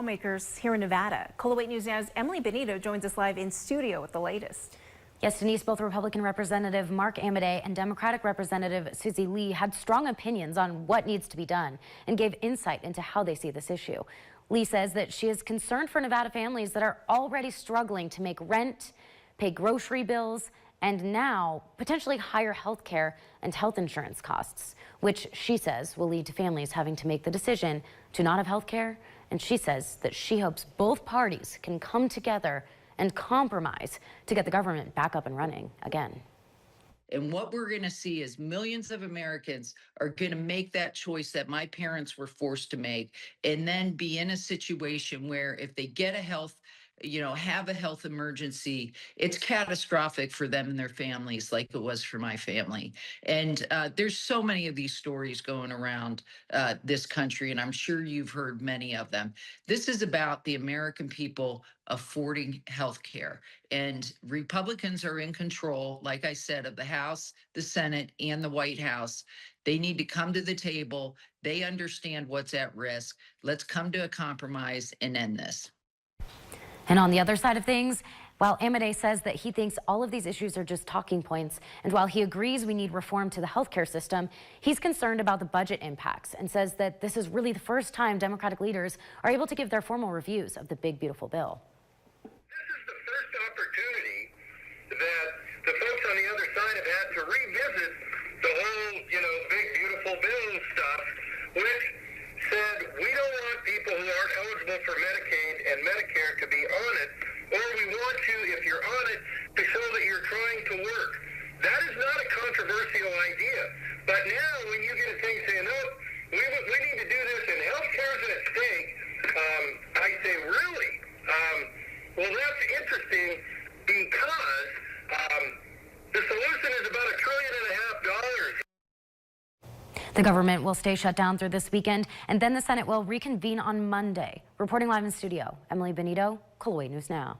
Lawmakers here in Nevada. KOLO 8 News Now's Emily Benito joins us live in studio with the latest. Yes, Denise, both Republican Representative Mark Amodei and Democratic Representative Susie Lee had strong opinions on what needs to be done and gave insight into how they see this issue. Lee says that she is concerned for Nevada families that are already struggling to make rent, pay grocery bills, and now potentially higher health care and health insurance costs, which she says will lead to families having to make the decision to not have health care. And she says that she hopes both parties can come together and compromise to get the government back up and running again. And what we're going to see is millions of Americans are going to make that choice that my parents were forced to make, and then be in a situation where if they get have a health emergency, it's catastrophic for them and their families, like it was for my family. And there's so many of these stories going around this country, and I'm sure you've heard many of them. This is about the American people affording health care. And Republicans are in control, like I said, of the House, the Senate, and the White House. They need to come to the table. They understand what's at risk. Let's come to a compromise and end this. And on the other side of things, while Amodei says that he thinks all of these issues are just talking points, and while he agrees we need reform to the healthcare system, he's concerned about the budget impacts and says that this is really the first time Democratic leaders are able to give their formal reviews of the big, beautiful bill. This is the first opportunity that the folks on the other side have had to revisit the whole, big, beautiful bill stuff, which said we don't want people who aren't eligible for Medicaid and Medicare to be on it, or we want you, if you're on it, to show that you're trying to work. That is not a controversial idea. But now when you get a thing saying, no, we need to do this and healthcare is at stake, I say, really? Well, that's interesting because the solution is about $1.5 trillion. The government will stay shut down through this weekend, and then the Senate will reconvene on Monday. Reporting live in studio, Emily Benito, KOLO 8 News Now.